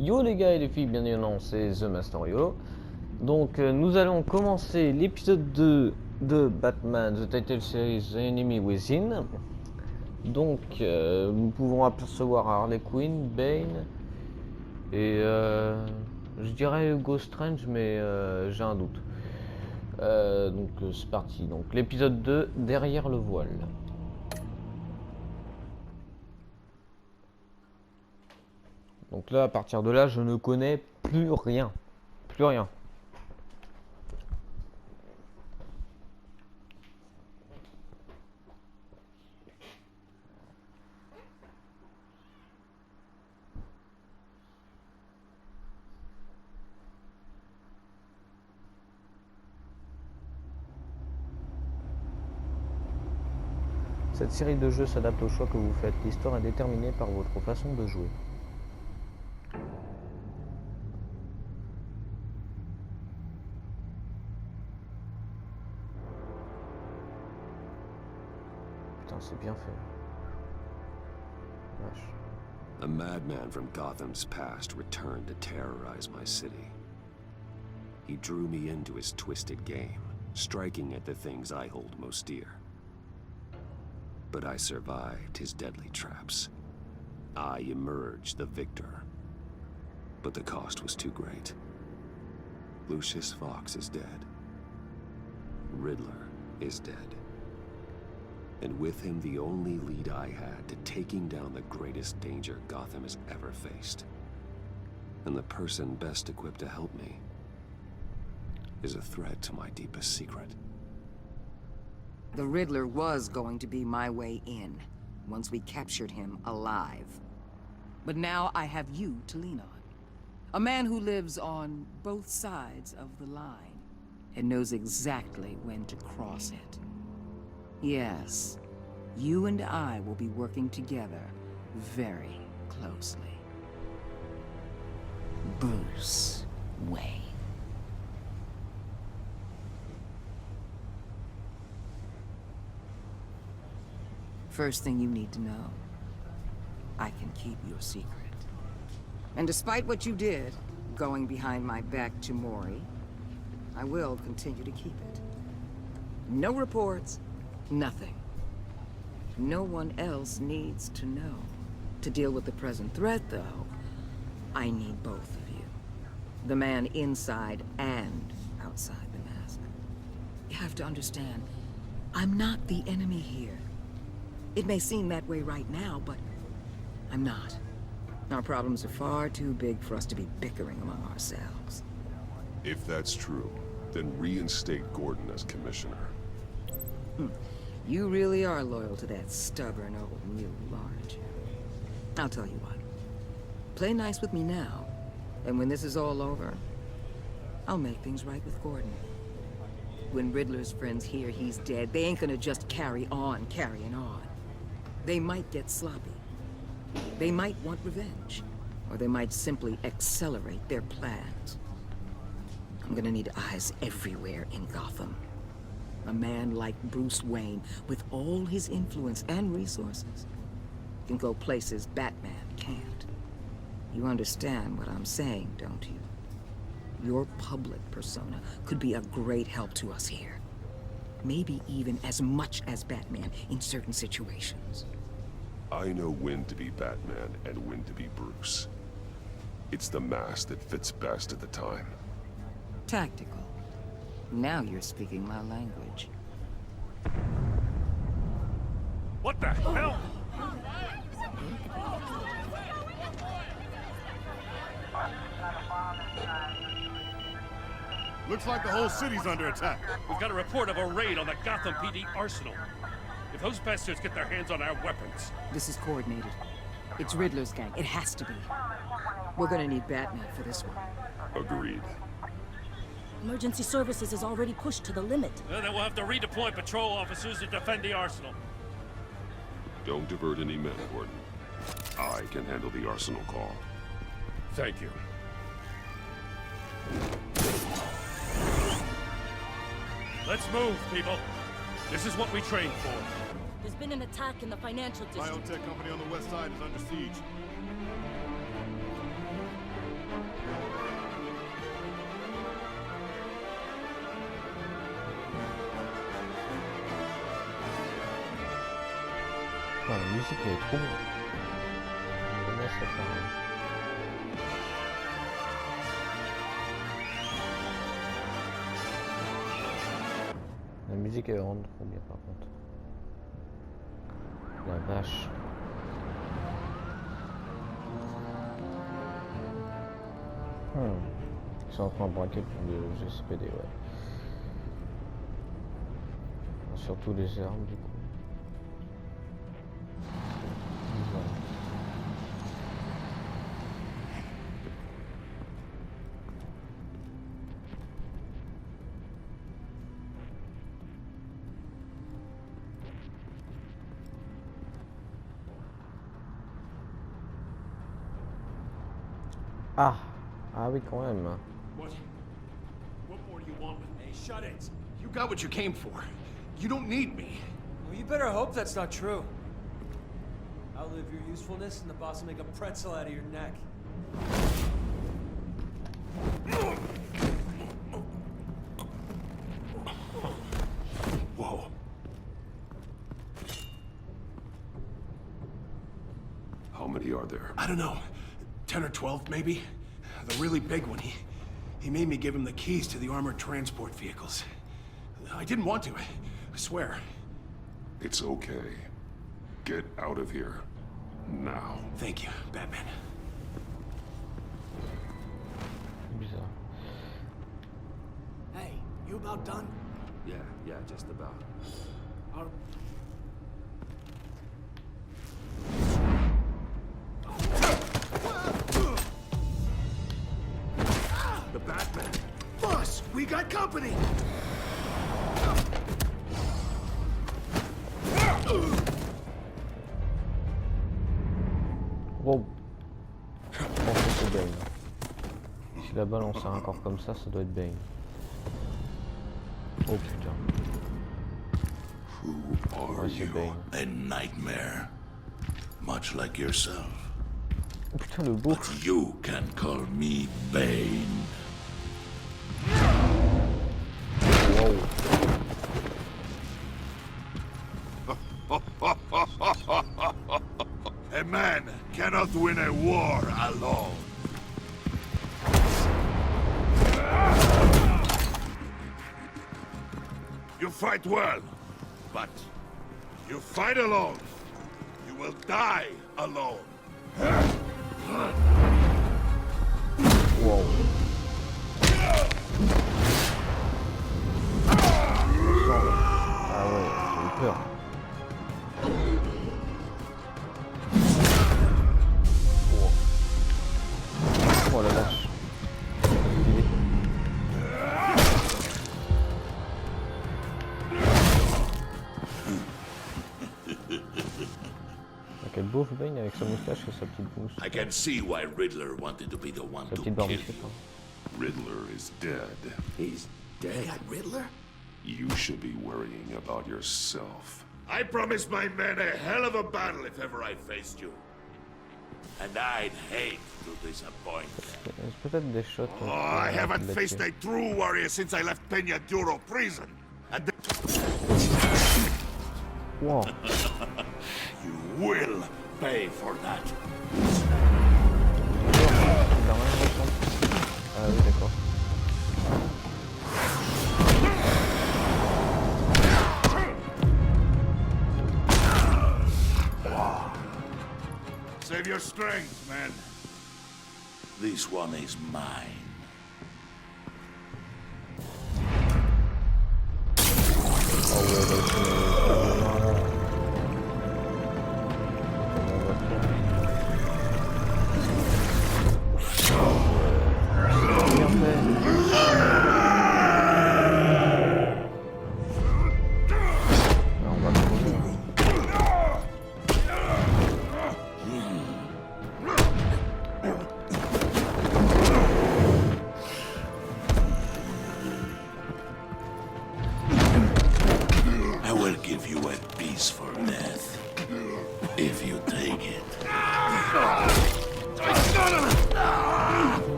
Yo les gars et les filles, bienvenue dans c'est The Master Yolo. Donc nous allons commencer l'épisode 2 de Batman The Title Series The Enemy Within. Donc nous pouvons apercevoir Harley Quinn, Bane et je dirais Hugo Strange, mais j'ai un doute. Donc c'est parti, donc l'épisode 2, derrière le voile. Donc là, à partir de là, je ne connais plus rien. Plus rien. Cette série de jeux s'adapte au choix que vous faites. L'histoire est déterminée par votre façon de jouer. Putain, c'est bien fait. Vache. A madman from Gotham's past returned to terrorize my city. He drew me into his twisted game, striking at the things I hold most dear. But I survived his deadly traps. I emerged the victor. But the cost was too great. Lucius Fox is dead. Riddler is dead. And with him the only lead I had to taking down the greatest danger Gotham has ever faced. And the person best equipped to help me is a threat to my deepest secret. The Riddler was going to be my way in, once we captured him alive. But now I have you to lean on. A man who lives on both sides of the line, and knows exactly when to cross it. Yes, you and I will be working together very closely. Bruce Wayne. First thing you need to know, I can keep your secret. And despite what you did, going behind my back to Mori, I will continue to keep it. No reports, nothing. No one else needs to know. To deal with the present threat, though, I need both of you. The man inside and outside the mask. You have to understand, I'm not the enemy here. It may seem that way right now, but I'm not. Our problems are far too big for us to be bickering among ourselves. If that's true, then reinstate Gordon as commissioner. You really are loyal to that stubborn old mule, aren't you? I'll tell you what. Play nice with me now, and when this is all over, I'll make things right with Gordon. When Riddler's friends hear he's dead, they ain't gonna just carry on carrying on. They might get sloppy. They might want revenge. Or they might simply accelerate their plans. I'm gonna need eyes everywhere in Gotham. A man like Bruce Wayne, with all his influence and resources, can go places Batman can't. You understand what I'm saying, don't you? Your public persona could be a great help to us here. Maybe even as much as Batman in certain situations. I know when to be Batman and when to be Bruce. It's the mask that fits best at the time. Tactical. Now you're speaking my language. What the hell? Looks like the whole city's under attack. We've got a report of a raid on the Gotham PD arsenal. If those bastards get their hands on our weapons... This is coordinated. It's Riddler's gang. It has to be. We're gonna need Batman for this one. Agreed. Emergency services is already pushed to the limit. Then we'll have to redeploy patrol officers to defend the arsenal. Don't divert any men, Gordon. I can handle the arsenal call. Thank you. Let's move, people. This is what we trained for. There's been an attack in the financial district. Biotech company on the west side is under siege. musique elle est trop bonne. Vraiment, ça fait la musique elle rentre trop bien par contre. La vache. Ils sont en train de braquer le GCPD, ouais. Surtout les armes du coup. Voilà. Ah oui quand même. What? What more do you want with me? Hey, shut it. You got what you came for. You don't need me. Well, you better hope that's not true. Outlive your usefulness and the boss will make a pretzel out of your neck. Whoa. How many are there? I don't know. 10 or 12, maybe? The really big one, he made me give him the keys to the armored transport vehicles. I didn't want to, I swear. It's okay. Get out of here. Now. Thank you, Batman. Bizarre. Hey, you about done? Yeah, just about. The Batman. Boss, we got company! Wow. Je pense que c'est Bane. Si la balle lance un corps comme ça doit être Bane. Oh putain. Who are Ouais, c'est you? Bane. A nightmare, much like yourself. Oh putain le beau. But you can call me Bane. Wow. A man cannot win a war alone. You fight well, but you fight alone. You will die alone. Wow. Ah ouais, j'ai eu peur. Oh la vache. Quel beau Bane avec sa moustache et sa petite mousse. I can see why Riddler wanted to be the one Sa to petite kill barbichette. you. Riddler is dead. He's dead. Riddler? You should be worrying about yourself. I promised my men a hell of a battle if ever I faced you. And I'd hate to disappoint them. Peut-être des shots. Oh, I haven't faced a true warrior since I left Peña Duro prison. And Wow. you will pay for that. Ah oui d'accord. Save your strength, man. This one is mine. I will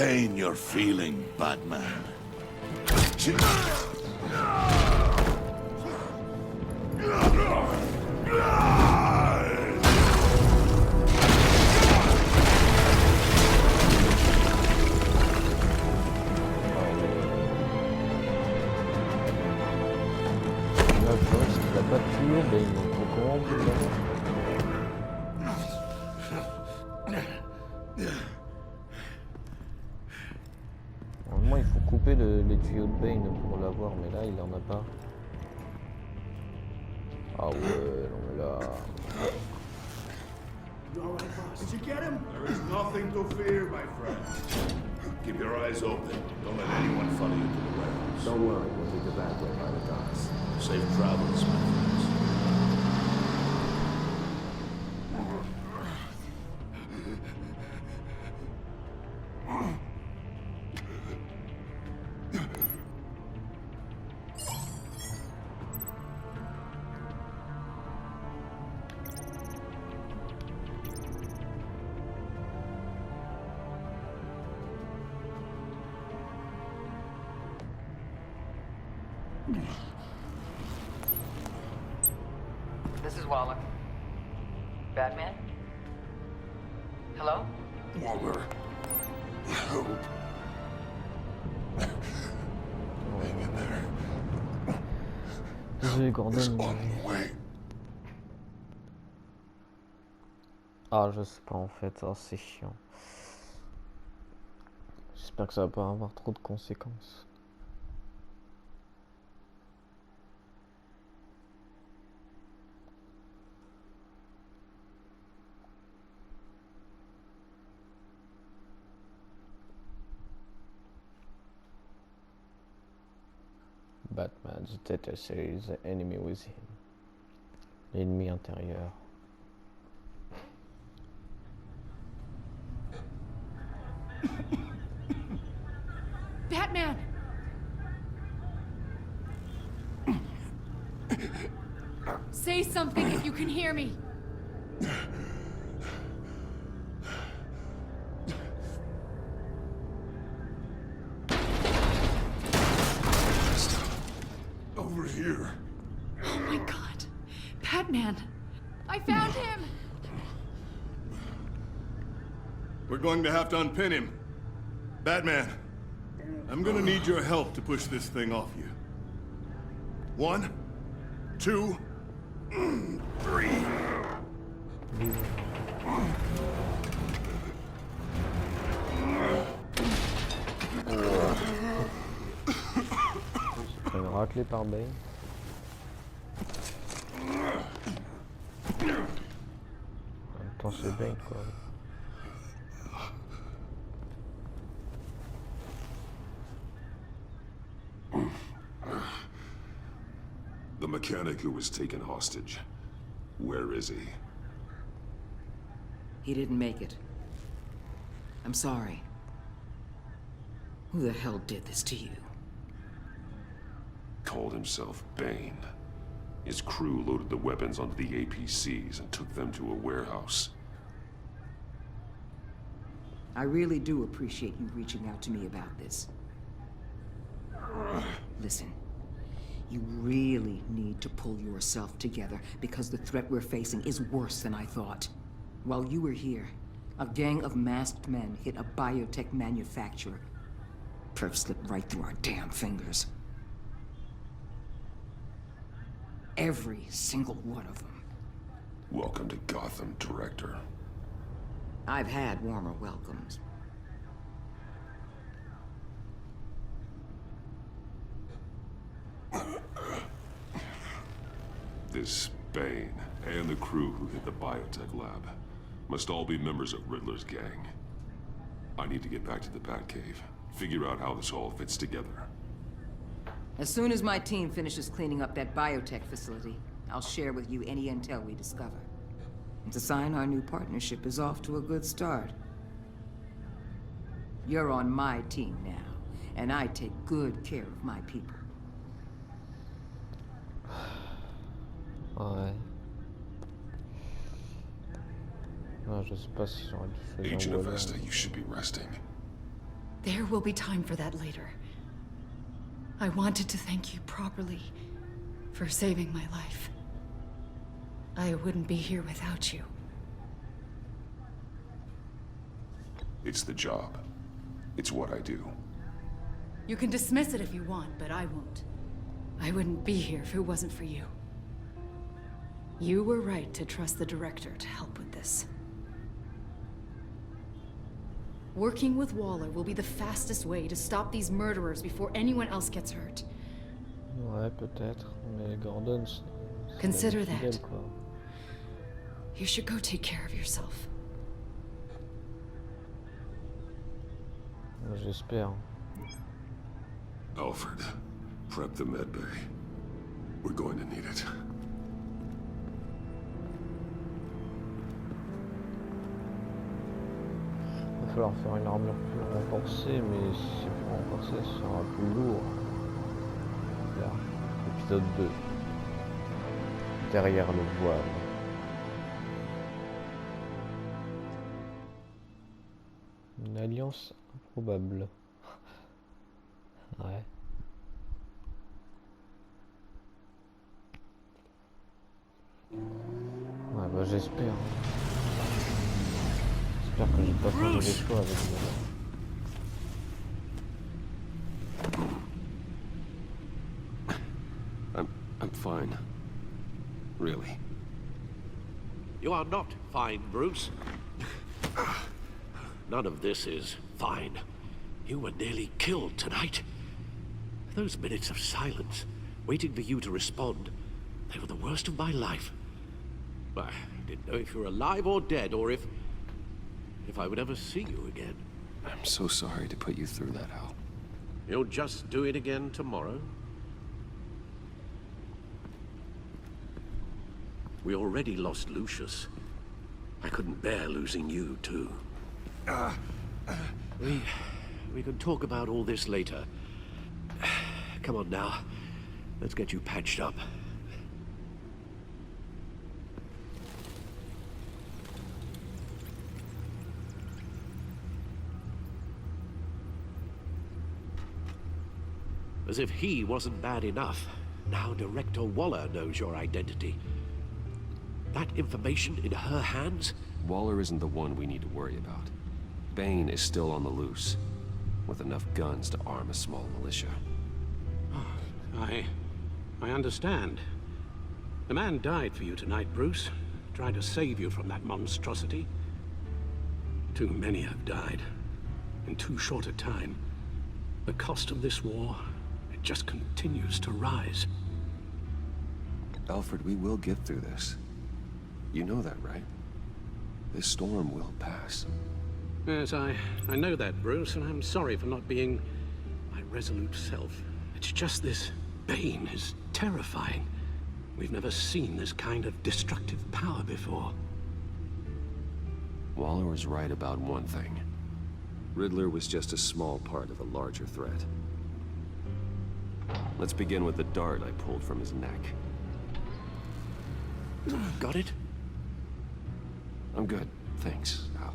pain you're feeling, Batman. Pas toujours, mais il faut comment normalement il faut couper les tuyaux de Bane pour l'avoir, mais là il en a pas. Ah ouais, non mais là... You all right, boss? Did you get him? There is nothing to fear, my friend. Keep your eyes open. Don't let anyone follow you to the warehouse. Don't worry, we'll be the back way by the docks. Safe travels, my friends. This is Waller. Batman? Hello? Waller. Help. Hang in there. Désolé It's Gordon. on the way. Ah je sais pas en fait, ah, c'est chiant. J'espère que ça va pas avoir trop de conséquences. Batman, the Telltale series, the enemy within. L'ennemi intérieur. Batman! Say something if you can hear me. Over here. Oh my god. Batman! I found him! We're going to have to unpin him. Batman, I'm gonna need your help to push this thing off you. 1, 2, 3. Une raclée par Bane. En même temps c'est Bane quoi. The mechanic who was taken hostage. Where is he? He didn't make it. I'm sorry. Who the hell did this to you? Called himself Bane. His crew loaded the weapons onto the APCs and took them to a warehouse. I really do appreciate you reaching out to me about this. Listen, you really need to pull yourself together because the threat we're facing is worse than I thought. While you were here, a gang of masked men hit a biotech manufacturer. Perf slipped right through our damn fingers. Every single one of them. Welcome to Gotham, Director. I've had warmer welcomes. This Bane and the crew who hit the biotech lab must all be members of Riddler's gang. I need to get back to the Batcave, figure out how this all fits together. As soon as my team finishes cleaning up that biotech facility, I'll share with you any intel we discover. It's a sign our new partnership is off to a good start. You're on my team now, and I take good care of my people. Ouais. Non, je sais pas si j'aurais dû choisir Agent Waller. Avesta, you should be resting. There will be time for that later. I wanted to thank you properly for saving my life. I wouldn't be here without you. It's the job. It's what I do. You can dismiss it if you want, but I won't. I wouldn't be here if it wasn't for you. You were right to trust the director to help with this. Working with Waller will be the fastest way to stop these murderers before anyone else gets hurt. Ouais, peut-être, mais Gordon, Consider fidèle, that. quoi. You should go take care of yourself. J'espère. Alfred, prep the med bay. We're going to need it. Il va falloir faire une armure plus renforcée, mais si c'est plus renforcé, ce sera plus lourd. Là, épisode 2. Derrière le voile. Une alliance improbable. Ouais. Ouais, bah j'espère. J'espère que j'ai pas fait de choix avec moi. I'm fine. Really. You are not fine, Bruce. None of this is fine. You were nearly killed tonight. Those minutes of silence, waiting for you to respond, they were the worst of my life. I didn't know if you were alive or dead, or if I would ever see you again. I'm so sorry to put you through that, Al. You'll just do it again tomorrow? We already lost Lucius. I couldn't bear losing you, too. We can talk about all this later. Come on now. Let's get you patched up. As if he wasn't bad enough, now Director Waller knows your identity. That information in her hands? Waller isn't the one we need to worry about. Bane is still on the loose, with enough guns to arm a small militia. I understand. The man died for you tonight, Bruce. Trying to save you from that monstrosity. Too many have died. In too short a time. The cost of this war, it just continues to rise. Alfred, we will get through this. You know that, right? This storm will pass. Yes, I know that, Bruce, and I'm sorry for not being my resolute self. It's just this Bane is terrifying. We've never seen this kind of destructive power before. Waller was right about one thing. Riddler was just a small part of a larger threat. Let's begin with the dart I pulled from his neck. Got it? I'm good, thanks, Al.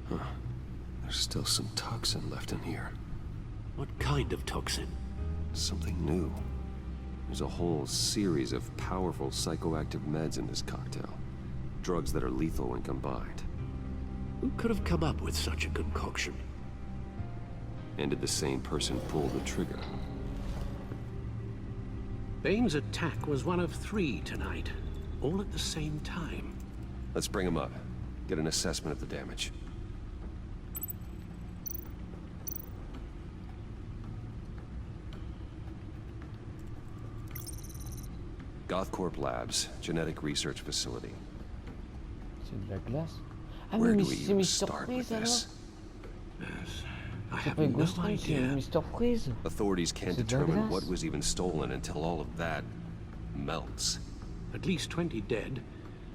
Huh. There's still some toxin left in here. What kind of toxin? Something new. There's a whole series of powerful psychoactive meds in this cocktail. Drugs that are lethal when combined. Who could have come up with such a concoction? And did the same person pull the trigger? Bane's attack was one of 3 tonight, all at the same time. Let's bring him up. Get an assessment of the damage. Gothcorp Labs, genetic research facility. C'est de la glace. Ah Where mais do we c'est even Mr. start with Freeze alors. this? Yes, I C'est have pas no Ghost Rider, c'est idea. Mr. Freeze. Authorities can't C'est de la determine glace. what was even stolen until all of that melts. At least 20 dead,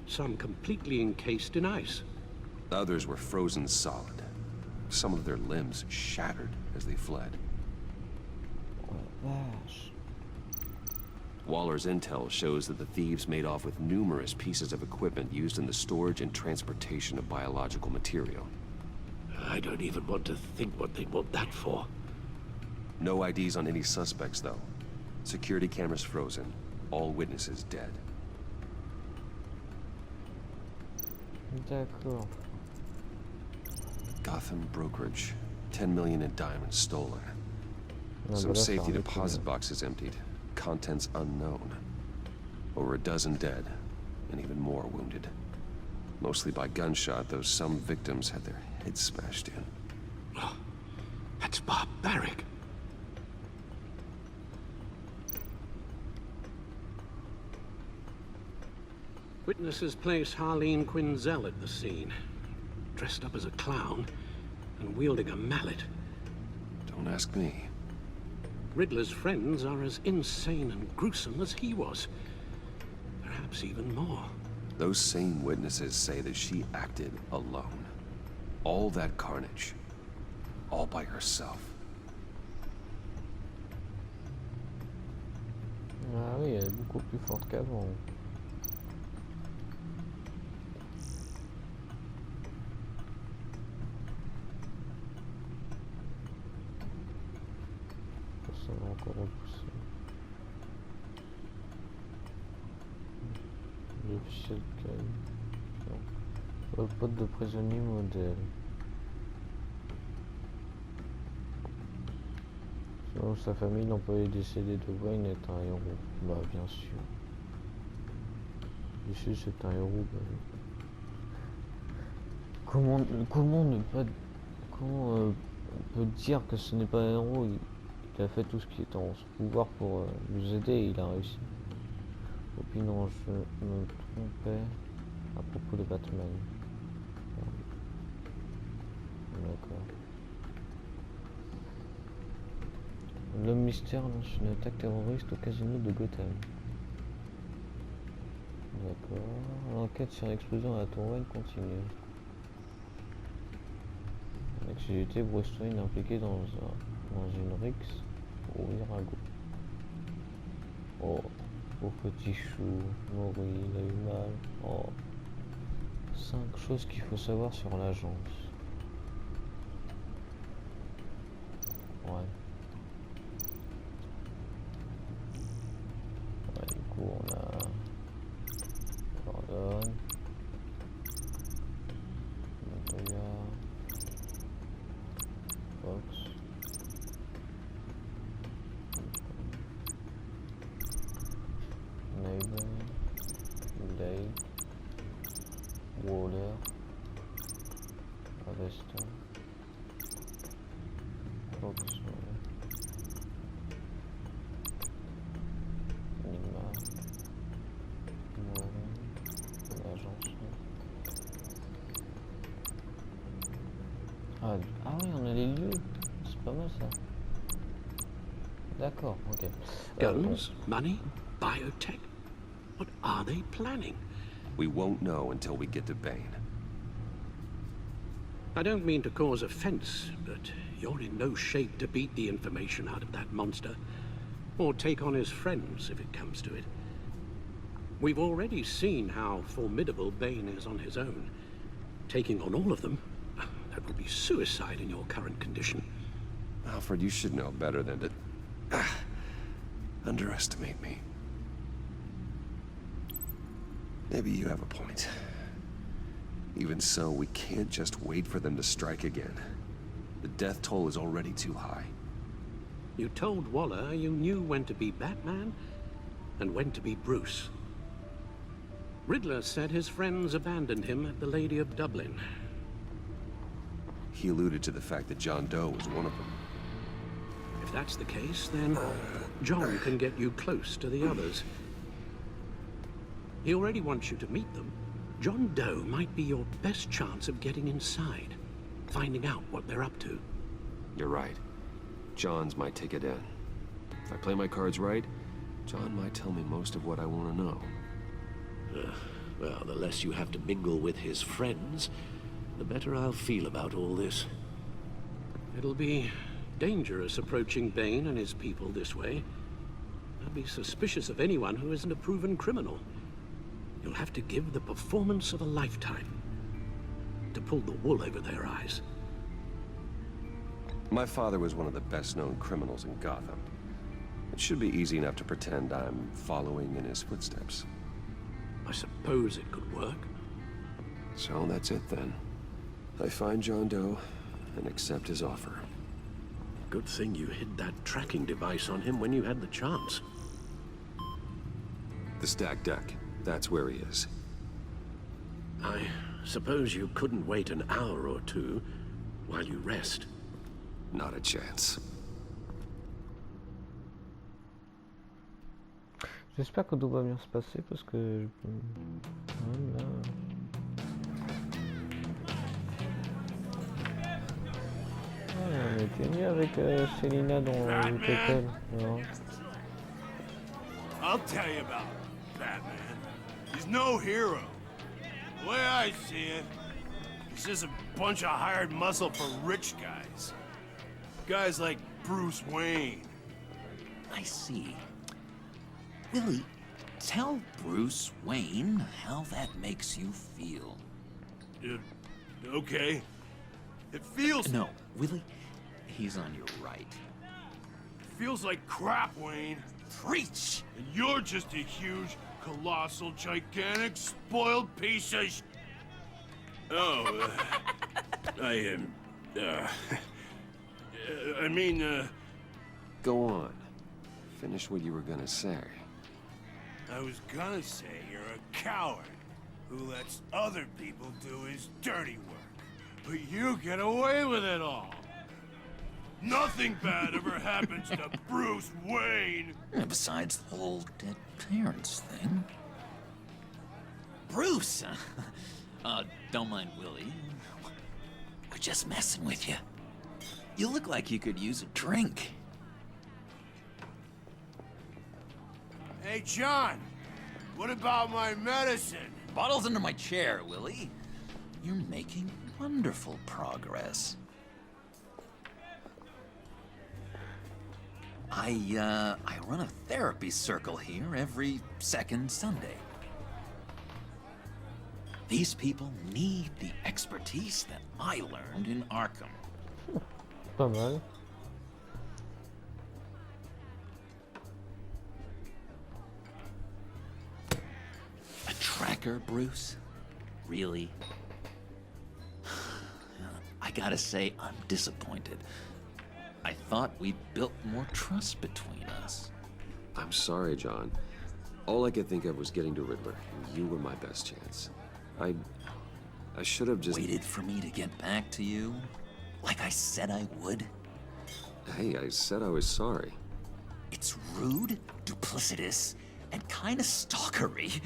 some completely encased in ice. Others were frozen solid. Some of their limbs shattered as they fled. Oh la vache. Waller's intel shows that the thieves made off with numerous pieces of equipment used in the storage and transportation of biological material. I don't even want to think what they'd want that for. No IDs on any suspects, though. Security cameras frozen. All witnesses dead. D'accord. Gotham brokerage. 10 million in diamonds stolen. Ah, Some bah là, safety ça arrête, deposit boxes emptied. Contents unknown. Over a dozen dead, and even more wounded. Mostly by gunshot, though some victims had their heads smashed in. Oh, that's barbaric. Witnesses place Harleen Quinzel at the scene, dressed up as a clown and wielding a mallet. Don't ask me. Riddler's friends are as insane and gruesome as he was. Perhaps even more. Those same witnesses say that she acted alone. All that carnage. All by herself. Ah oui, elle est beaucoup plus forte qu'avant. Ça va encore repousser. L'officiel Kyle. Le pote de prisonnier modèle. Selon sa famille, l'employé décédé de Wayne est un héros. Bah bien sûr. Ici c'est un héros. Bah, comment ne pas... Comment on peut dire que ce n'est pas un héros? Il a fait tout ce qui est en son pouvoir pour nous aider et il a réussi. Et puis non, je me trompais à propos de Batman. D'accord. L'homme mystère lance une attaque terroriste au casino de Gotham. D'accord. L'enquête sur l'explosion à la tour Wayne continue. L'activité Bruce Wayne impliquée dans une rixe au Virago. Oh, au petit chou, Maury, il a eu mal. Oh. 5 choses qu'il faut savoir sur l'agence. Ouais. Ouais, du coup on a Gordon, Montoya, Fox, Neighbor, Blade, Waller, Avesta, Fox, Enigma, Morin, l'agence. Ah oui, on a les lieux. C'est pas mal ça. D'accord, ok. Guns, money, biotech. What are they planning? We won't know until we get to Bane. I don't mean to cause offense, but you're in no shape to beat the information out of that monster, or take on his friends if it comes to it. We've already seen how formidable Bane is on his own. Taking on all of them, that would be suicide in your current condition. Alfred, you should know better than to underestimate me. Maybe you have a point. Even so, we can't just wait for them to strike again. The death toll is already too high. You told Waller you knew when to be Batman and when to be Bruce. Riddler said his friends abandoned him at the Lady of Dublin. He alluded to the fact that John Doe was one of them. If that's the case, then John can get you close to the others. He already wants you to meet them. John Doe might be your best chance of getting inside, finding out what they're up to. You're right. John's my ticket in. If I play my cards right, John might tell me most of what I want to know. Well, the less you have to mingle with his friends, the better I'll feel about all this. It'll be dangerous approaching Bane and his people this way. I'll be suspicious of anyone who isn't a proven criminal. You'll have to give the performance of a lifetime to pull the wool over their eyes. My father was one of the best-known criminals in Gotham. It should be easy enough to pretend I'm following in his footsteps. I suppose it could work. So that's it then. I find John Doe and accept his offer. Good thing you hid that tracking device on him when you had the chance. The stacked deck. That's where he is. I suppose you couldn't wait an hour or two while you rest. Not a chance. J'espère que tout va bien se passer parce que là... on était mieux avec Selina dans l'hôtel. I'll tell you about Batman. He's no hero. The way I see it, he's just a bunch of hired muscle for rich guys. Guys like Bruce Wayne. I see. Willie, tell Bruce Wayne how that makes you feel. Okay. It feels... No, Willie, he's on your right. Feels like crap, Wayne. Preach! And you're just a huge, colossal, gigantic, spoiled piece of sh... Oh, I mean, Go on. Finish what you were gonna say. I was gonna say you're a coward who lets other people do his dirty work. But you get away with it all. Nothing bad ever happens to Bruce Wayne. And besides the whole dead parents thing. Bruce! Don't mind Willie. We're just messing with you. You look like you could use a drink. Hey, John. What about my medicine? Bottle's under my chair, Willie. You're making wonderful progress. I run a therapy circle here every second Sunday. These people need the expertise that I learned in Arkham. Pas mal. A tracker, Bruce? Really? I gotta say, I'm disappointed. I thought we'd built more trust between us. I'm sorry, John. All I could think of was getting to Riddler. You were my best chance. I should have just... Waited for me to get back to you? Like I said I would? Hey, I said I was sorry. It's rude, duplicitous, and kinda stalkery.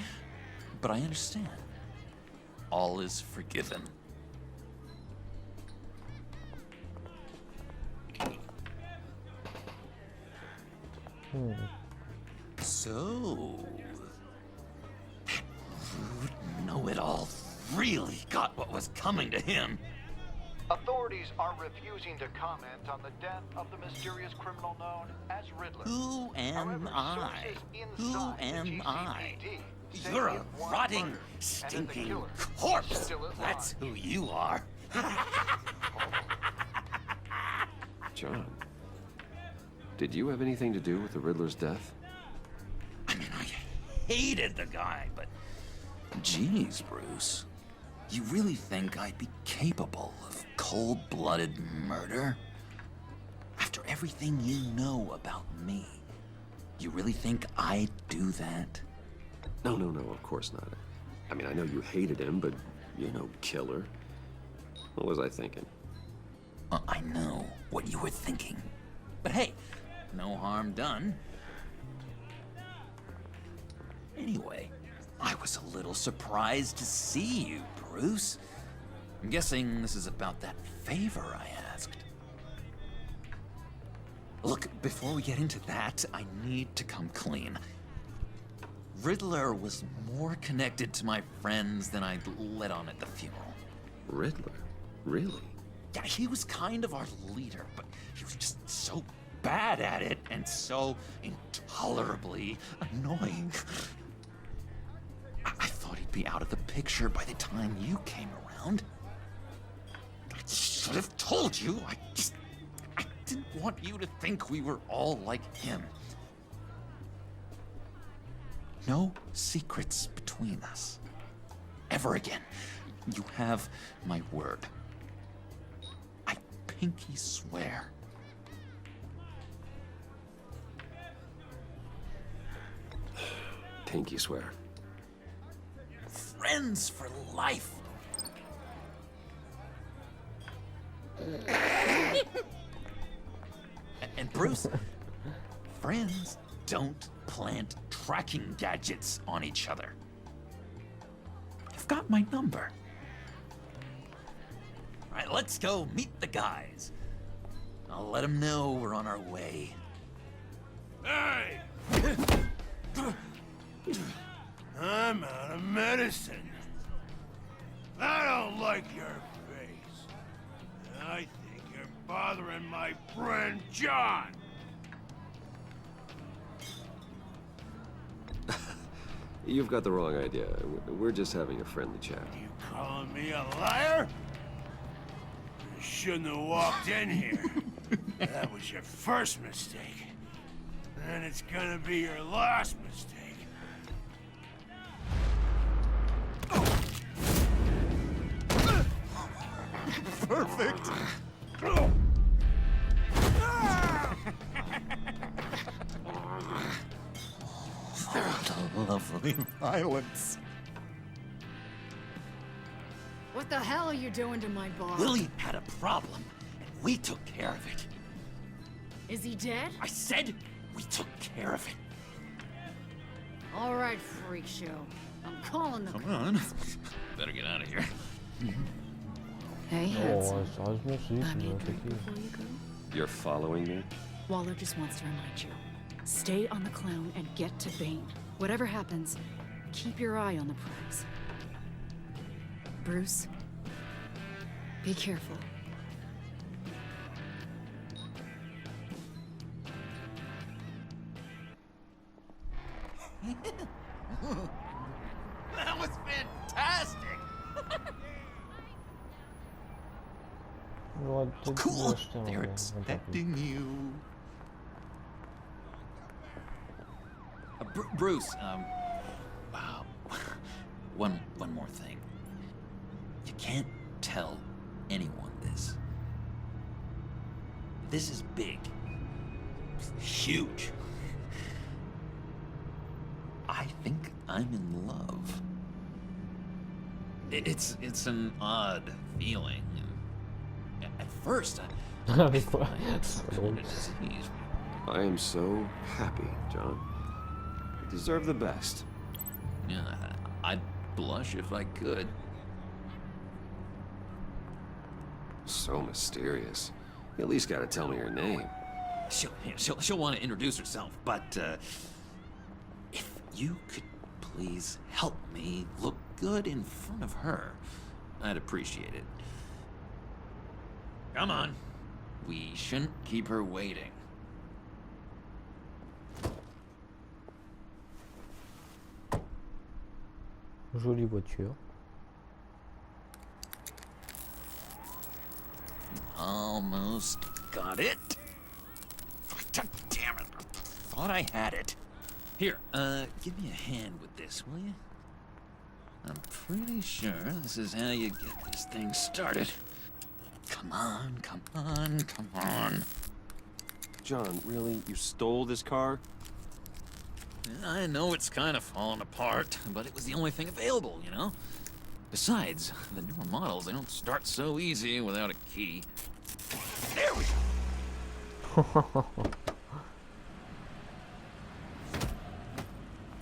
But I understand. All is forgiven. So... that rude know-it-all really got what was coming to him. Authorities are refusing to comment on the death of the mysterious criminal known as Riddler. Who am However, I? sources Who inside the am I? GCPD say You're a he was rotting, murdered, and that the stinking killer corpse. is still at That's large. who you are. John, did you have anything to do with the Riddler's death? I mean, I hated the guy, but... Jeez, Bruce. You really think I'd be capable of cold-blooded murder? After everything you know about me, you really think I'd do that? No, of course not. I mean, I know you hated him, but you're no killer. What was I thinking? I know what you were thinking. But hey, no harm done. Anyway, I was a little surprised to see you, Bruce. I'm guessing this is about that favor I asked. Look, before we get into that, I need to come clean. Riddler was more connected to my friends than I'd let on at the funeral. Riddler? Really? Yeah, he was kind of our leader, but he was just so bad at it and so intolerably annoying. I thought he'd be out of the picture by the time you came around. I should have told you. I didn't want you to think we were all like him. No secrets between us. Ever again. You have my word. I pinky swear. Pinky swear. Friends for life. And Bruce, friends don't plant tracking gadgets on each other. You've got my number. All right, let's go meet the guys. I'll let them know we're on our way. Hey! I'm out of medicine. I don't like your face. I think you're bothering my friend John. You've got the wrong idea. We're just having a friendly chat. You calling me a liar? You shouldn't have walked in here. That was your first mistake. And it's gonna be your last mistake. Perfect. The lovely violence. What the hell are you doing to my boss? Willie had a problem, and we took care of it. Is he dead? I said we took care of it. All right, freak show. I'm calling the Come on. Better get out of here. Hey, handsome. Sérieusement, c'est lui Buy qui me m'a a drink attaqué. before you go. You're following me? Waller just wants to remind you. Stay on the clown and get to Bane. Whatever happens, keep your eye on the prize. Bruce, be careful. That was fantastic! J'aurais peut-être dû Cool! l'acheter en They're vrai, mais tant pis. expecting you. Bruce, wow. One more thing. You can't tell anyone this. This is big. Huge. I think I'm in love. It's an odd feeling. At first, Ah, I mais thought quoi? I had C'est some drôle. kind of disease. I am so happy, John. You deserve the best. Yeah, I'd blush if I could. So mysterious. You at least gotta tell me your name. She'll want to introduce herself, but if you could please help me look good in front of her, I'd appreciate it. Come on. We shouldn't keep her waiting. Jolie voiture. Almost got it. Damn it. Thought I had it. Here, give me a hand with this, will you? I'm pretty sure this is how you get this thing started. Come on, come on, come on. John, really? You stole this car? I know it's kind of falling apart, but it was the only thing available, you know? Besides, the newer models, they don't start so easy without a key. There we go!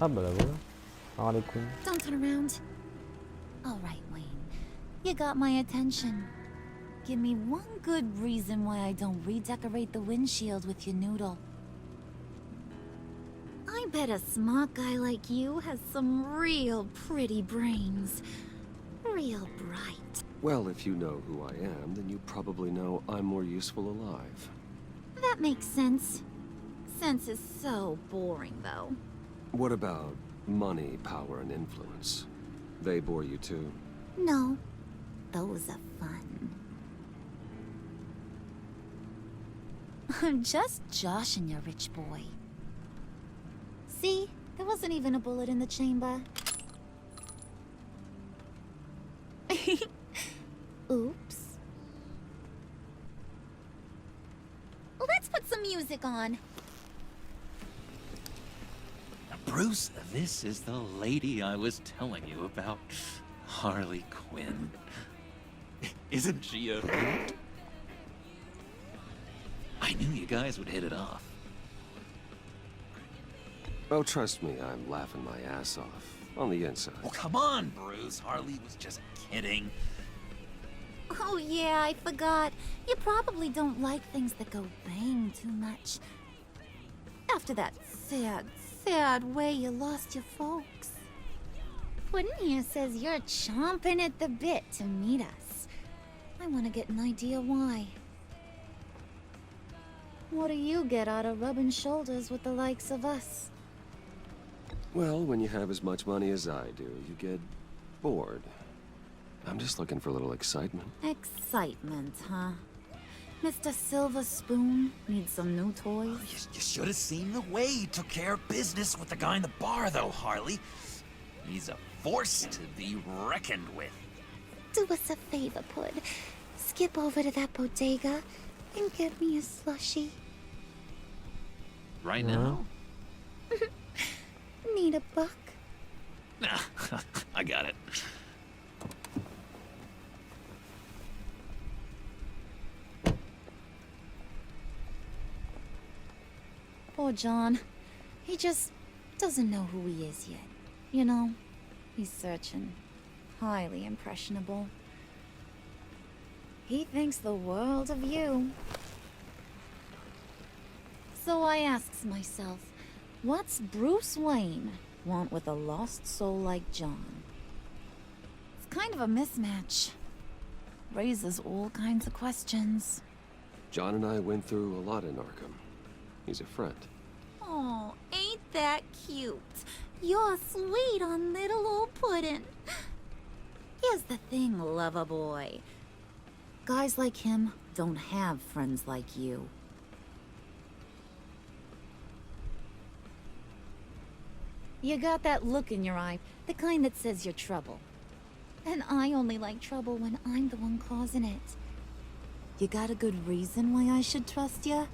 Ah bah la voilà. Harley Quinn. Don't turn around. All right, Wayne. You got my attention. Give me one good reason why I don't redecorate the windshield with your noodle. I bet a smart guy like you has some real pretty brains. Real bright. Well, if you know who I am, then you probably know I'm more useful alive. That makes sense. Sense is so boring, though. What about money, power, and influence? They bore you too? No, those are fun. I'm just joshing you, rich boy. See? There wasn't even a bullet in the chamber. Oops. Let's put some music on. Bruce, this is the lady I was telling you about. Harley Quinn. Isn't she a hoot? I knew you guys would hit it off. Oh, trust me, I'm laughing my ass off. On the inside. Well, come on, Bruce. Harley was just kidding. Oh yeah, I forgot. You probably don't like things that go bang too much. After that sad way you lost your folks. Puddin' here says you're chomping at the bit to meet us. I want to get an idea why. What do you get out of rubbing shoulders with the likes of us? Well, when you have as much money as I do, you get bored. I'm just looking for a little excitement. Excitement, huh? Mr. Silver Spoon needs some new toys? Oh, you should have seen the way he took care of business with the guy in the bar, though, Harley. He's a force to be reckoned with. Do us a favor, Pud. Skip over to that bodega and get me a slushie. Right now? Need a buck? Nah, I got it. Poor John. He just doesn't know who he is yet. You know, he's searching. Highly impressionable. He thinks the world of you. So I asks myself, what's Bruce Wayne want with a lost soul like John? It's kind of a mismatch. Raises all kinds of questions. John and I went through a lot in Arkham. He's a friend. Oh, ain't that cute? You're sweet on little old Puddin'. Here's the thing, lover boy. Guys like him don't have friends like you. You got that look in your eye, the kind that says you're trouble. And I only like trouble when I'm the one causing it. You got a good reason why I should trust you?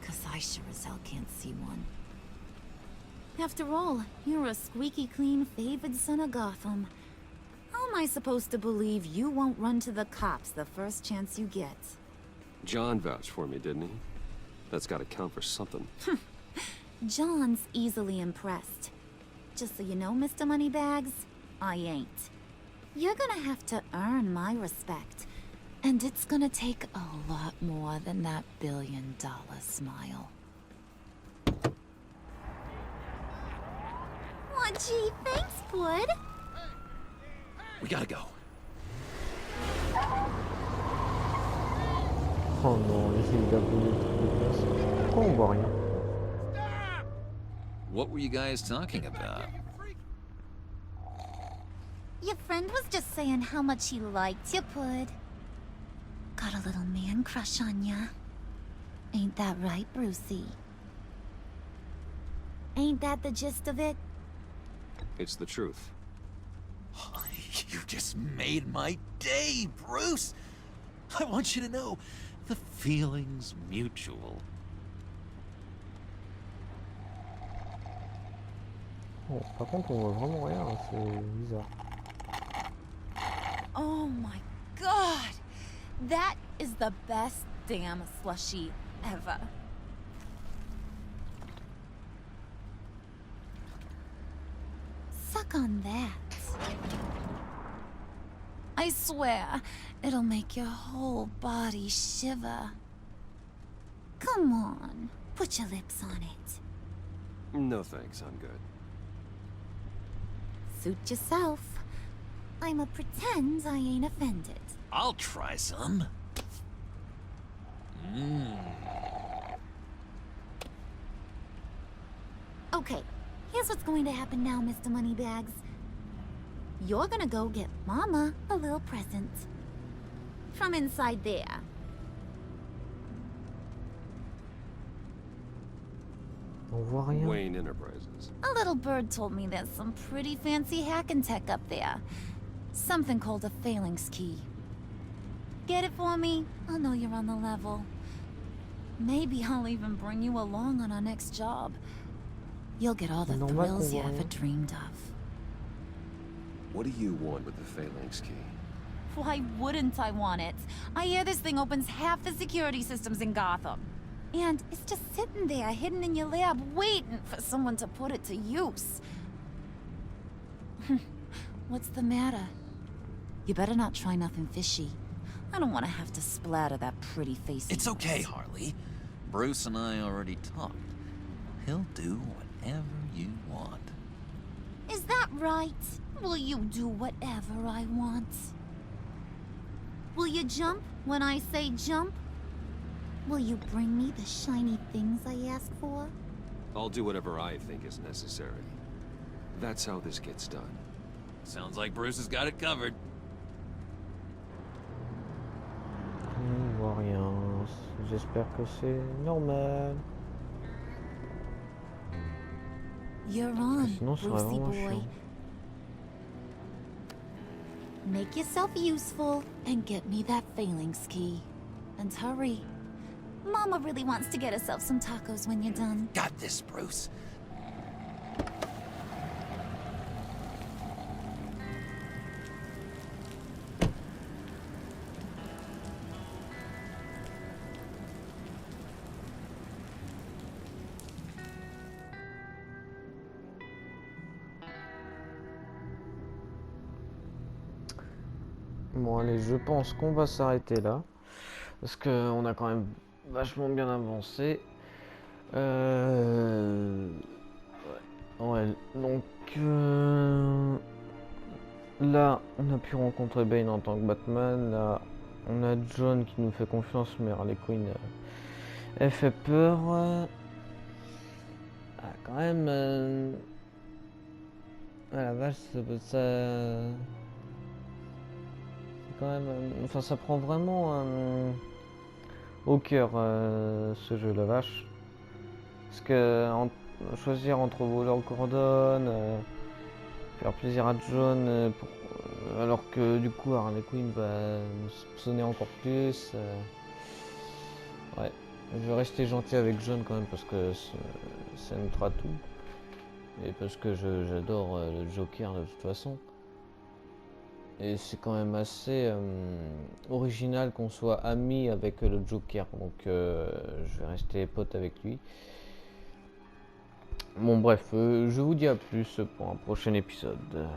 'Cause I sure as hell can't see one. After all, you're a squeaky clean favored son of Gotham. How am I supposed to believe you won't run to the cops the first chance you get? John vouched for me, didn't he? That's gotta count for something. John's easily impressed. Just so you know, Mr. Moneybags, I ain't. You're gonna have to earn my respect. And it's gonna take a lot more than that $1 billion smile. Aw, gee, thanks, Pud. We gotta go. Oh non, il a brûlé le truc de place. Pourquoi on voit rien? What were you guys talking about? Your friend was just saying how much he liked you, Pud. Got a little man crush on ya. Ain't that right, Brucey? Ain't that the gist of it? It's the truth. You just made my day, Bruce. I want you to know, the feeling's mutual. Bon, par contre, on voit vraiment rien, hein, c'est bizarre. Oh my god! That is the best damn slushie ever. Suck on that. I swear, it'll make your whole body shiver. Come on, put your lips on it. No thanks, I'm good. Suit yourself. I'ma pretend I ain't offended. I'll try some. Okay, here's what's going to happen now, Mr. Moneybags. You're gonna go get Mama a little present. From inside there. On voit rien. Wayne Enterprises. A little bird told me there's some pretty fancy hacking tech up there. Something called a phalanx key. Get it for me? I'll know you're on the level. Maybe I'll even bring you along on our next job. You'll get all the thrills you ever dreamed of. What do you want with the phalanx key? Why wouldn't I want it? I hear this thing opens half the security systems in Gotham. And it's just sitting there, hidden in your lab, waiting for someone to put it to use. What's the matter? You better not try nothing fishy. I don't want to have to splatter that pretty face. It's okay, Harley. Bruce and I already talked. He'll do whatever you want. Is that right? Will you do whatever I want? Will you jump when I say jump? Will you bring me the shiny things I ask for? I'll do whatever I think is necessary. That's how this gets done. Sounds like Bruce has got it covered. On voit rien. J'espère que c'est normal. You're on, Sinon, ce serait Brucey vraiment boy. chiant. Make yourself useful and get me that phalanx key. And hurry. Mama really wants to get herself some tacos when you're done. Got this, Bruce. Bon allez, je pense qu'on va s'arrêter là. Parce qu'on a quand même vachement bien avancé. Ouais, donc là, on a pu rencontrer Bane en tant que Batman. Là, on a John qui nous fait confiance, mais Harley Quinn, elle fait peur. Quand même... Ah la vache, ça... quand même, enfin ça prend vraiment au cœur ce jeu, la vache, parce que choisir entre voler en Gordon, faire plaisir à John, alors que du coup Harley Quinn va nous soupçonner encore plus. Ouais, je vais rester gentil avec John quand même parce que ça notera tout, et parce que j'adore le Joker de toute façon. Et c'est quand même assez original qu'on soit amis avec le Joker, donc je vais rester pote avec lui. Bon bref, je vous dis à plus pour un prochain épisode.